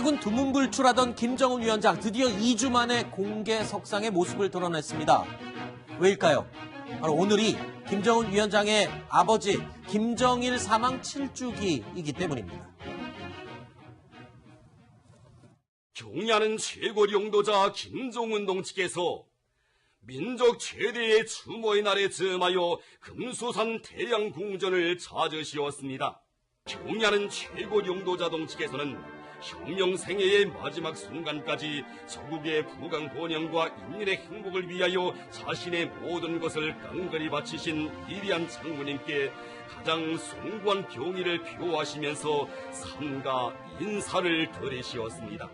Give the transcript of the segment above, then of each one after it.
미국은 두문불출하던 김정은 위원장 드디어 2주 만에 공개 석상의 모습을 드러냈습니다. 왜일까요? 바로 오늘이 김정은 위원장의 아버지 김정일 사망 7주기이기 때문입니다. 경의하는 최고領導자 김정은 동지께서 민족 최대의 추모의 날에 즈음하여 금수산 태양궁전을 찾으시었습니다. 경의하는 최고領導자 동지께서는 혁명생애의 마지막 순간까지 조국의 부강 번영과 인민의 행복을 위하여 자신의 모든 것을 깡그리 바치신 위대한 장모님께 가장 숭고한 경의를 표하시면서 삼가 인사를 드리시었습니다.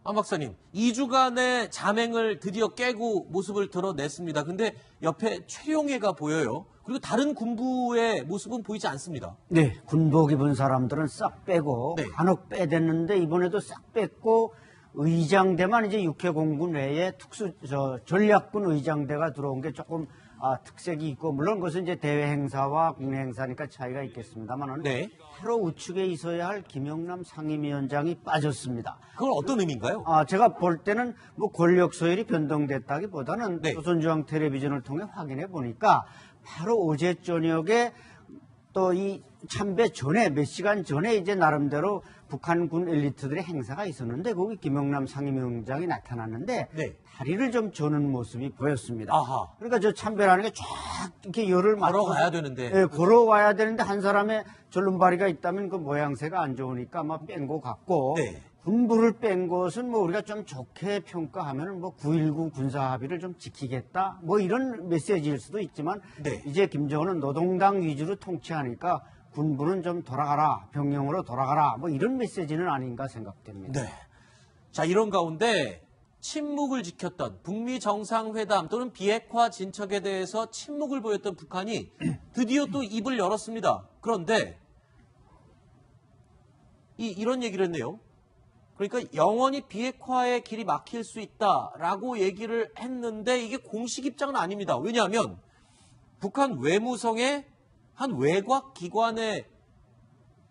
안 박사님, 2주간의 잠행을 드디어 깨고 모습을 드러냈습니다. 근데 옆에 최용해가 보여요. 그리고 다른 군부의 모습은 보이지 않습니다. 네, 군복 입은 사람들은 싹 빼고 네. 간혹 빼댔는데 이번에도 싹 뺐고 의장대만 이제 육해공군 외에 전략군 의장대가 들어온 게 조금 특색이 있고 물론 그것은 이제 대외 행사와 국내 행사니까 차이가 있겠습니다만은 네. 바로 우측에 있어야 할 김영남 상임위원장이 빠졌습니다. 그건 어떤 의미인가요? 제가 볼 때는 뭐 권력 소열이 변동됐다기보다는 네. 조선중앙 텔레비전을 통해 확인해 보니까 바로 어제 저녁에 또 이 참배 전에 몇 시간 전에 이제 나름대로 북한군 엘리트들의 행사가 있었는데 거기 김영남 상임위원장이 나타났는데 네. 다리를 좀 저는 모습이 보였습니다. 아하. 그러니까 저 참배라는 게 쫙 이렇게 열을 맞춰서 걸어가야 되는데. 예, 걸어와야 되는데 한 사람의 절름발이가 있다면 그 모양새가 안 좋으니까 아마 뺀 것 같고 네. 군부를 뺀 것은 뭐 우리가 좀 좋게 평가하면 뭐 9.19 군사 합의를 좀 지키겠다 뭐 이런 메시지일 수도 있지만 네. 이제 김정은은 노동당 위주로 통치하니까 군부는 좀 돌아가라 병영으로 돌아가라 뭐 이런 메시지는 아닌가 생각됩니다. 네. 자, 이런 가운데 침묵을 지켰던 북미 정상회담 또는 비핵화 진척에 대해서 침묵을 보였던 북한이 드디어 또 입을 열었습니다. 그런데 이런 얘기를 했네요. 그러니까 영원히 비핵화의 길이 막힐 수 있다라고 얘기를 했는데 이게 공식 입장은 아닙니다. 왜냐하면 북한 외무성의 한 외곽 기관의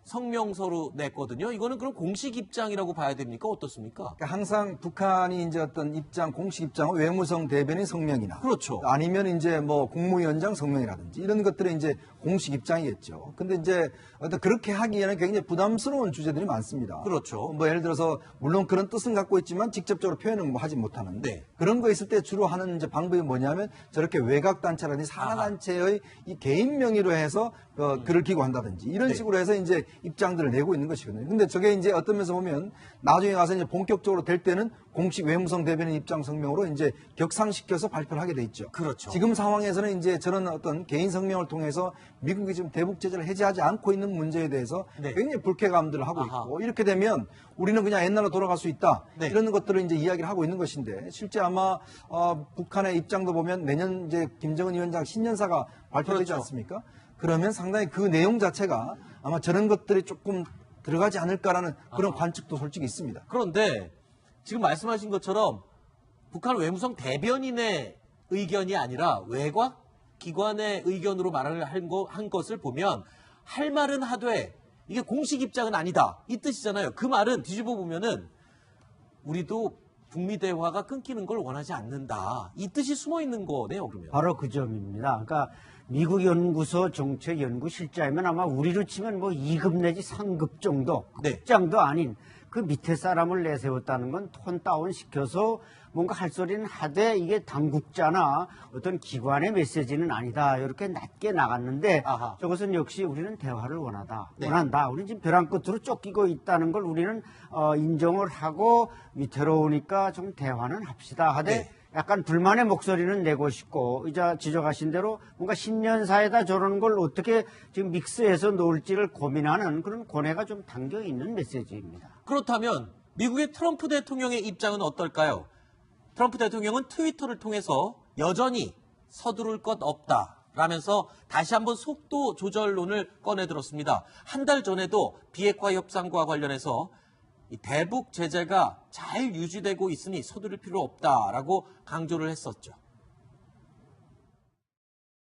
성명서로 냈거든요. 이거는 그럼 공식 입장이라고 봐야 됩니까? 어떻습니까? 그러니까 항상 북한이 이제 어떤 입장, 공식 입장은 외무성 대변인 성명이나 그렇죠. 아니면 이제 뭐 국무위원장 성명이라든지 이런 것들이 이제 공식 입장이겠죠. 근데 이제 어떤 그렇게 하기에는 굉장히 부담스러운 주제들이 많습니다. 그렇죠. 뭐 예를 들어서 물론 그런 뜻은 갖고 있지만 직접적으로 표현은 뭐 하지 못하는 네. 그런 거 있을 때 주로 하는 이제 방법이 뭐냐면 저렇게 외곽 단체라든지 산하 단체의 이 개인 명의로 해서 글을 기고한다든지 이런 네. 식으로 해서 이제 입장들을 내고 있는 것이거든요. 근데 저게 이제 어떤 면에서 보면 나중에 가서 이제 본격적으로 될 때는 공식 외무성 대변인 입장 성명으로 이제 격상시켜서 발표를 하게 돼 있죠. 그렇죠. 지금 상황에서는 이제 저런 어떤 개인 성명을 통해서 미국이 지금 대북 제재를 해제하지 않고 있는 문제에 대해서 네. 굉장히 불쾌감들을 하고 아하. 있고 이렇게 되면 우리는 그냥 옛날로 돌아갈 수 있다. 네. 이런 것들을 이제 이야기를 하고 있는 것인데 실제 아마 북한의 입장도 보면 내년 이제 김정은 위원장 신년사가 발표되지 그렇죠. 않습니까? 그러면 상당히 그 내용 자체가 아마 저런 것들이 조금 들어가지 않을까라는 그런 관측도 솔직히 있습니다. 그런데 지금 말씀하신 것처럼 북한 외무성 대변인의 의견이 아니라 외곽 기관의 의견으로 말을 한 것을 보면 할 말은 하되 이게 공식 입장은 아니다. 이 뜻이잖아요. 그 말은 뒤집어 보면은 우리도 북미 대화가 끊기는 걸 원하지 않는다. 이 뜻이 숨어 있는 거네요, 그러면. 바로 그 점입니다. 그러니까 미국 연구소 정책연구실장이면 아마 우리로 치면 뭐 2급 내지 3급 정도, 네. 국장도 아닌 그 밑에 사람을 내세웠다는 건 톤 다운 시켜서 뭔가 할 소리는 하되 이게 당국자나 어떤 기관의 메시지는 아니다. 이렇게 낮게 나갔는데 아하. 저것은 역시 우리는 대화를 원한다. 네. 우리는 지금 벼랑 끝으로 쫓기고 있다는 걸 우리는 인정을 하고 위태로 오니까 좀 대화는 합시다 하되 네. 약간 불만의 목소리는 내고 싶고 이제 지적하신 대로 뭔가 신년사에다 저런 걸 어떻게 지금 믹스해서 놓을지를 고민하는 그런 고뇌가 좀 담겨 있는 메시지입니다. 그렇다면 미국의 트럼프 대통령의 입장은 어떨까요? 트럼프 대통령은 트위터를 통해서 여전히 서두를 것 없다라면서 다시 한번 속도 조절론을 꺼내들었습니다. 한 달 전에도 비핵화 협상과 관련해서 이 대북 제재가 잘 유지되고 있으니 서두를 필요 없다라고 강조를 했었죠.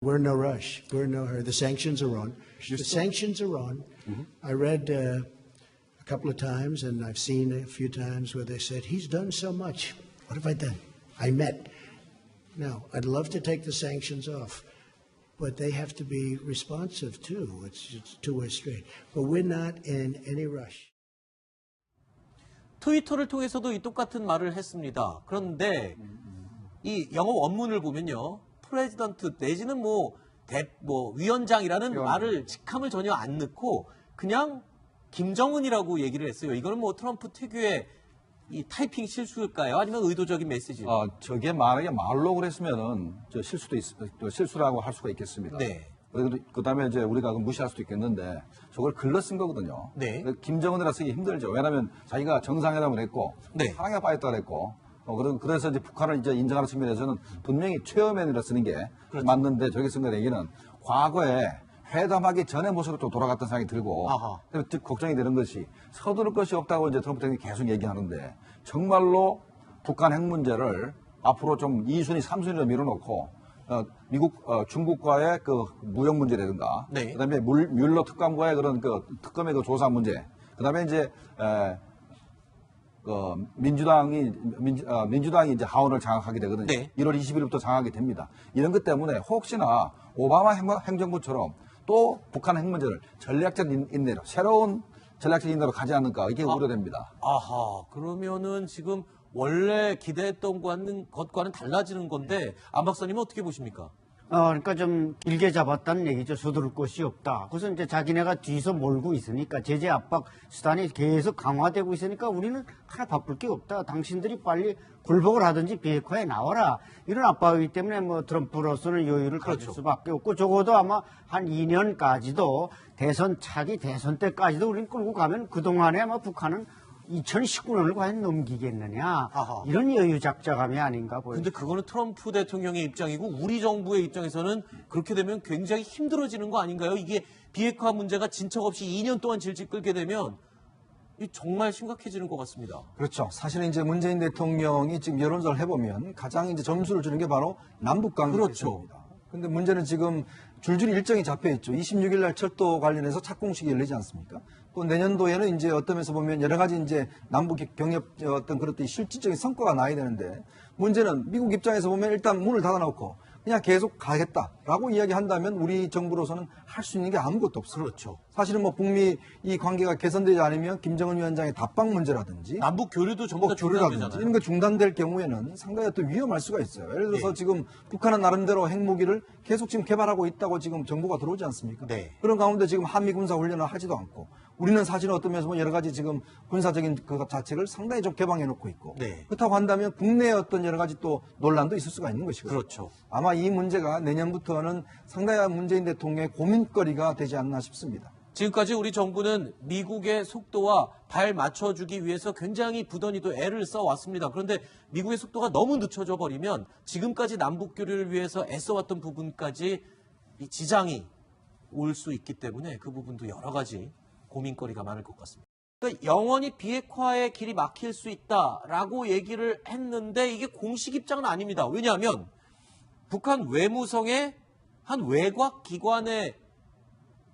We're in no rush. We're in no hurry. The sanctions are on. The sanctions are on. I read a couple of times, and I've seen a few times where they said, he's done so much. What have I done? I met. Now, I'd love to take the sanctions off, but they have to be responsive too. It's a two-way street. But we're not in any rush. 트위터를 통해서도 이 똑같은 말을 했습니다. 그런데 이 영어 원문을 보면요, 프레지던트 내지는 위원장이라는 말을 직함을 전혀 안 넣고 그냥 김정은이라고 얘기를 했어요. 이거는 트럼프 특유의 이 타이핑 실수일까요? 아니면 의도적인 메시지일까요? 저게 만약에 말로 그랬으면은 실수라고 할 수가 있겠습니다. 네. 그다음에 이제 우리가 무시할 수도 있겠는데 저걸 글러 쓴 거거든요. 네. 김정은이라 쓰기 힘들죠. 왜냐하면 자기가 정상회담을 했고 네. 사랑에 빠졌다 그랬고 그래서 이제 북한을 이제 인정하는 측면에서는 분명히 최어면이라 쓰는 게 그렇죠. 맞는데 저게 쓴 거 얘기는 과거에 회담하기 전의 모습으로 또 돌아갔다는 생각이 들고 즉 걱정이 되는 것이 서두를 것이 없다고 이제 트럼프 대통령이 계속 얘기하는데 정말로 북한 핵 문제를 앞으로 좀 2순위, 3순위로 밀어놓고 중국과의 그 무역 문제라든가 네. 그다음에 뮬러 특감과의 그런 그 특검의 그 조사 문제 그다음에 이제 민주당이 이제 하원을 장악하게 되거든요. 네. 1월 20일부터 장악이 됩니다. 이런 것 때문에 혹시나 오바마 행정부처럼 또 북한 핵 문제를 전략적 인내로 새로운 전략적 인내로 가지 않을까 이게 우려됩니다. 아하, 그러면은 지금 원래 기대했던 것과는 달라지는 건데 안 박사님은 어떻게 보십니까? 그러니까 좀 길게 잡았다는 얘기죠. 서두를 곳이 없다. 그래서 이제 자기네가 뒤에서 몰고 있으니까 제재 압박 수단이 계속 강화되고 있으니까 우리는 하나 바쁠 게 없다. 당신들이 빨리 굴복을 하든지 비핵화에 나와라. 이런 압박이기 때문에 트럼프로서는 여유를 가질 수밖에 없고 적어도 아마 한 2년까지도 대선 차기 대선 때까지도 우리는 끌고 가면 그동안에 아마 북한은 2019년을 과연 넘기겠느냐. 아하. 이런 여유작자감이 아닌가 보여요. 근데 그거는 트럼프 대통령의 입장이고 우리 정부의 입장에서는 그렇게 되면 굉장히 힘들어지는 거 아닌가요? 이게 비핵화 문제가 진척 없이 2년 동안 질질 끌게 되면 정말 심각해지는 것 같습니다. 그렇죠. 사실은 이제 문재인 대통령이 지금 여론조사를 해보면 가장 이제 점수를 주는 게 바로 남북관계 그렇죠. 개선입니다. 근데 문제는 지금 줄줄이 일정이 잡혀 있죠. 26일 날 철도 관련해서 착공식이 열리지 않습니까? 또 내년도에는 이제 어떤 면에서 보면 여러 가지 이제 남북 경협 어떤 그런 실질적인 성과가 나야 되는데 문제는 미국 입장에서 보면 일단 문을 닫아놓고 그냥 계속 가겠다라고 이야기한다면 우리 정부로서는 할 수 있는 게 아무것도 없어요. 그렇죠. 사실은 북미 이 관계가 개선되지 않으면 김정은 위원장의 답방 문제라든지 남북 교류도 전부 다 교류라든지 중단되잖아요. 이런 게 중단될 경우에는 상당히 또 위험할 수가 있어요. 예를 들어서 지금 북한은 나름대로 핵무기를 계속 지금 개발하고 있다고 지금 정보가 들어오지 않습니까? 네. 그런 가운데 지금 한미 군사 훈련을 하지도 않고 우리는 사실은 어떤 면에서 보면 여러 가지 지금 군사적인 그 자체를 상당히 좀 개방해 놓고 있고 네. 그렇다고 한다면 국내에 어떤 여러 가지 또 논란도 있을 수가 있는 것이거든요. 그렇죠. 아마 이 문제가 내년부터는 상당히 문재인 대통령의 고민거리가 되지 않나 싶습니다. 지금까지 우리 정부는 미국의 속도와 발 맞춰주기 위해서 굉장히 부단히도 애를 써왔습니다. 그런데 미국의 속도가 너무 늦춰져 버리면 지금까지 남북 교류를 위해서 애써왔던 부분까지 이 지장이 올 수 있기 때문에 그 부분도 여러 가지 고민거리가 많을 것 같습니다. 그러니까 영원히 비핵화의 길이 막힐 수 있다라고 얘기를 했는데 이게 공식 입장은 아닙니다. 왜냐하면 북한 외무성의 한 외곽 기관의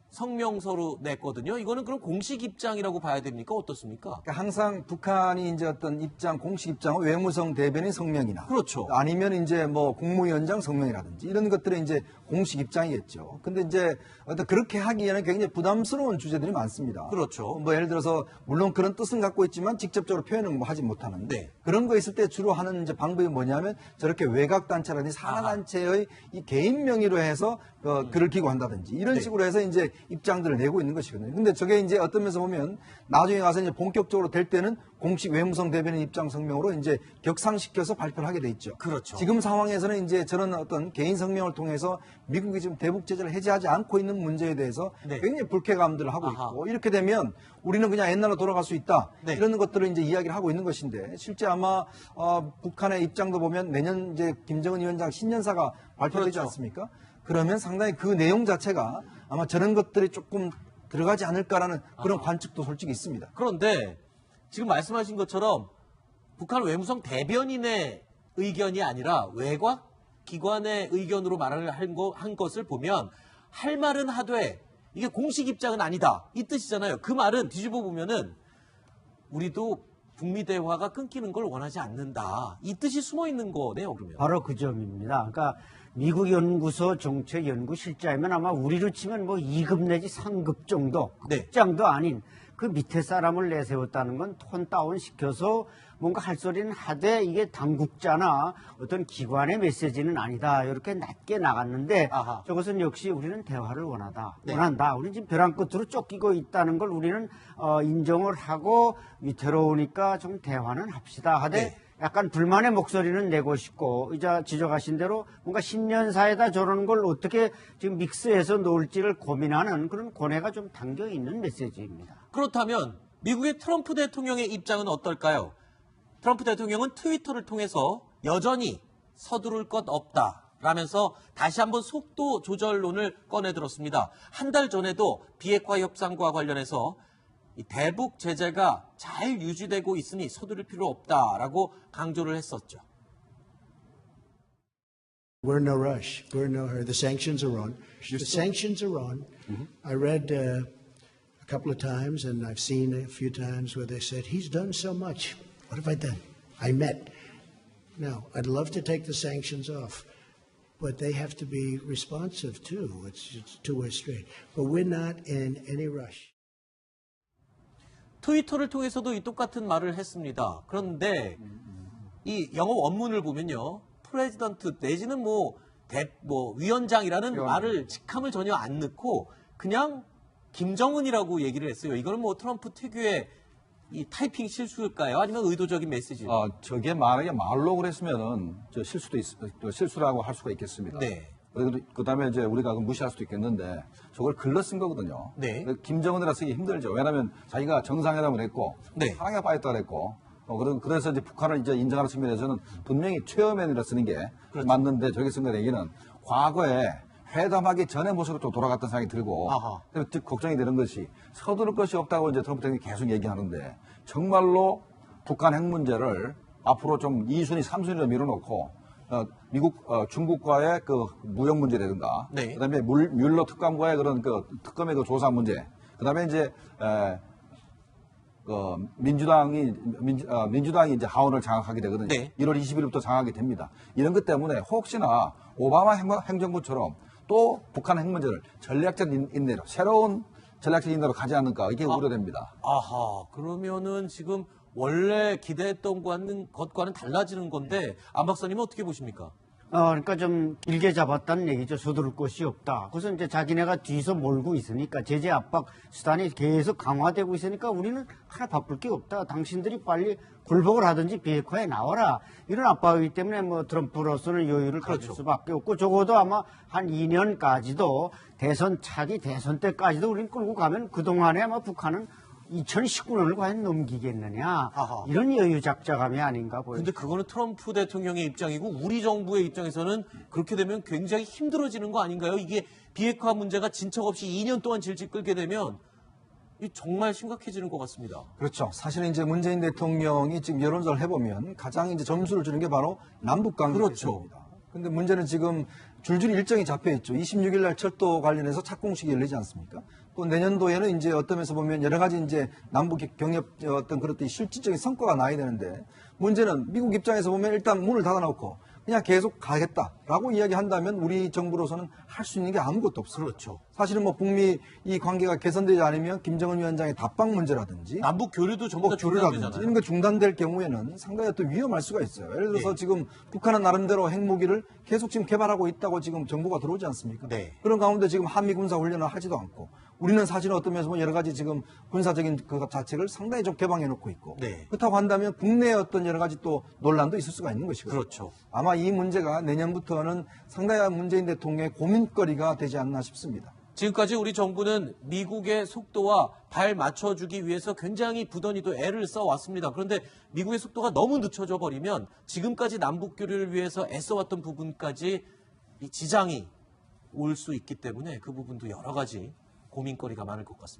성명서로 냈거든요. 이거는 그럼 공식 입장이라고 봐야 됩니까? 어떻습니까? 그러니까 항상 북한이 이제 어떤 입장, 공식 입장은 외무성 대변인 성명이나 그렇죠. 아니면 이제 국무위원장 성명이라든지 이런 것들은 이제 공식 입장이겠죠. 근데 이제 어떤 그렇게 하기에는 굉장히 부담스러운 주제들이 많습니다. 그렇죠. 예를 들어서 물론 그런 뜻은 갖고 있지만 직접적으로 표현은 하지 못하는 네. 그런 거 있을 때 주로 하는 이제 방법이 뭐냐면 저렇게 외곽 단체라든지 산하 단체의 이 개인 명의로 해서 글을 기고한다든지 이런 네. 식으로 해서 이제 입장들을 내고 있는 것이거든요. 근데 저게 이제 어떤 면에서 보면 나중에 가서 이제 본격적으로 될 때는 공식 외무성 대변인 입장 성명으로 이제 격상시켜서 발표를 하게 돼 있죠. 그렇죠. 지금 상황에서는 이제 저런 어떤 개인 성명을 통해서 미국이 지금 대북 제재를 해제하지 않고 있는 문제에 대해서 네. 굉장히 불쾌감들을 하고 아하. 있고 이렇게 되면 우리는 그냥 옛날로 돌아갈 수 있다. 네. 이런 것들을 이제 이야기를 하고 있는 것인데 실제 아마 북한의 입장도 보면 내년 이제 김정은 위원장 신년사가 발표되지 그렇죠. 않습니까? 그러면 상당히 그 내용 자체가 아마 저런 것들이 조금 들어가지 않을까라는 그런 관측도 솔직히 있습니다. 그런데 지금 말씀하신 것처럼 북한 외무성 대변인의 의견이 아니라 외곽 기관의 의견으로 말을 한 것을 보면 할 말은 하되 이게 공식 입장은 아니다. 이 뜻이잖아요. 그 말은 뒤집어 보면은 우리도 북미 대화가 끊기는 걸 원하지 않는다. 이 뜻이 숨어 있는 거네요, 그러면. 바로 그 점입니다. 그러니까 미국 연구소 정책 연구실장이면 아마 우리로 치면 뭐 2급 내지 3급 정도, 네. 국장도 아닌 그 밑에 사람을 내세웠다는 건 톤 다운 시켜서 뭔가 할 소리는 하되 이게 당국자나 어떤 기관의 메시지는 아니다. 이렇게 낮게 나갔는데 아하. 저것은 역시 우리는 대화를 원한다. 네. 우리는 지금 벼랑 끝으로 쫓기고 있다는 걸 우리는 인정을 하고 위태로우니까 좀 대화는 합시다 하되 네. 약간 불만의 목소리는 내고 싶고 이제 지적하신 대로 뭔가 신년사에다 저런 걸 어떻게 지금 믹스해서 놓을지를 고민하는 그런 고뇌가 좀 담겨 있는 메시지입니다. 그렇다면 미국의 트럼프 대통령의 입장은 어떨까요? 트럼프 대통령은 트위터를 통해서 여전히 서두를 것 없다라면서 다시 한번 속도 조절론을 꺼내들었습니다. 한 달 전에도 비핵화 협상과 관련해서 이 대북 제재가 잘 유지되고 있으니 서두를 필요 없다라고 강조를 했었죠. We're in no rush. We're in no hurry. The sanctions are on. The sanctions are on. I read a couple of times, and I've seen a few times where they said, he's done so much. What have I done? I met. Now, I'd love to take the sanctions off, but they have to be responsive, too. It's a two-way street. But we're not in any rush. 트위터를 통해서도 이 똑같은 말을 했습니다. 그런데 이 영어 원문을 보면요. 프레지던트 내지는 위원장이라는 말을 직함을 전혀 안 넣고 그냥 김정은이라고 얘기를 했어요. 이거는 뭐 트럼프 특유의 이 타이핑 실수일까요? 아니면 의도적인 메시지일까요? 저게 만약에 말로 그랬으면은 실수라고 할 수가 있겠습니다. 네. 그다음에 이제 우리가 무시할 수도 있겠는데 저걸 글러 쓴 거거든요. 네. 김정은이라 쓰기 힘들죠. 왜냐하면 자기가 정상회담을 했고 네. 상해 빠졌다 그랬고 그래서 이제 북한을 이제 인정하는 측면에서는 분명히 최어면이라 쓰는 게 그렇죠. 맞는데 저기 쓴 거 얘기는 과거에 회담하기 전에 모습으로 또 돌아갔던 생각이 들고 아하. 즉 걱정이 되는 것이 서두를 것이 없다고 이제 트럼프 대통령이 계속 얘기하는데 정말로 북한 핵 문제를 앞으로 좀 2순위, 3순위로 밀어놓고 중국과의 그 무역 문제라든가 네. 그다음에 뮬러 특감과의 그런 그 특검의 그 조사 문제 그다음에 이제 민주당이 이제 하원을 장악하게 되거든요. 네. 1월 20일부터 장악이 됩니다. 이런 것 때문에 혹시나 오바마 행정부처럼 또 북한 핵 문제를 전략적 인내로 새로운 전략적 인내로 가지 않을까 이게 우려됩니다. 아하, 그러면은 지금 원래 기대했던 것과는 달라지는 건데 안 박사님은 어떻게 보십니까? 그러니까 좀 길게 잡았다는 얘기죠. 서두를 것이 없다. 그래서 이제 자기네가 뒤에서 몰고 있으니까 제재 압박 수단이 계속 강화되고 있으니까 우리는 하나 바쁠 게 없다. 당신들이 빨리 굴복을 하든지 비핵화에 나와라. 이런 압박이기 때문에 뭐 트럼프로서는 여유를 가질 수밖에 없고 적어도 아마 한 2년까지도 대선 차기 대선 때까지도 우리는 끌고 가면 그동안에 아마 북한은 2019년을 과연 넘기겠느냐. 아하. 이런 여유 작자감이 아닌가 보여요. 근데 그거는 트럼프 대통령의 입장이고 우리 정부의 입장에서는 그렇게 되면 굉장히 힘들어지는 거 아닌가요? 이게 비핵화 문제가 진척 없이 2년 동안 질질 끌게 되면 정말 심각해지는 것 같습니다. 그렇죠. 사실은 이제 문재인 대통령이 지금 여론조사를 해보면 가장 이제 점수를 주는 게 바로 남북 관계 그렇죠. 개선입니다. 근데 문제는 지금 줄줄이 일정이 잡혀 있죠. 26일 날 철도 관련해서 착공식이 열리지 않습니까? 또 내년도에는 이제 어떤 면에서 보면 여러 가지 이제 남북 경협 어떤 그런 실질적인 성과가 나야 되는데 문제는 미국 입장에서 보면 일단 문을 닫아놓고 그냥 계속 가겠다라고 이야기한다면 우리 정부로서는 할 수 있는 게 아무것도 없어요. 그렇죠. 사실은 뭐 북미 이 관계가 개선되지 않으면 김정은 위원장의 답방 문제라든지 남북 교류도 전부 다 교류라든지 중단되잖아요. 이런 게 중단될 경우에는 상당히 또 위험할 수가 있어요. 예를 들어서 지금 북한은 나름대로 핵무기를 계속 지금 개발하고 있다고 지금 정보가 들어오지 않습니까? 네. 그런 가운데 지금 한미 군사 훈련을 하지도 않고 우리는 사실은 어떤 면에서 보면 여러 가지 지금 군사적인 그 자체를 상당히 좀 개방해 놓고 있고 네. 그렇다고 한다면 국내에 어떤 여러 가지 또 논란도 있을 수가 있는 것이거든요. 그렇죠. 아마 이 문제가 내년부터는 상당히 문재인 대통령의 고민거리가 되지 않나 싶습니다. 지금까지 우리 정부는 미국의 속도와 발 맞춰주기 위해서 굉장히 부단히도 애를 써왔습니다. 그런데 미국의 속도가 너무 늦춰져 버리면 지금까지 남북 교류를 위해서 애써왔던 부분까지 이 지장이 올 수 있기 때문에 그 부분도 여러 가지 고민거리가 많을 것 같습니다.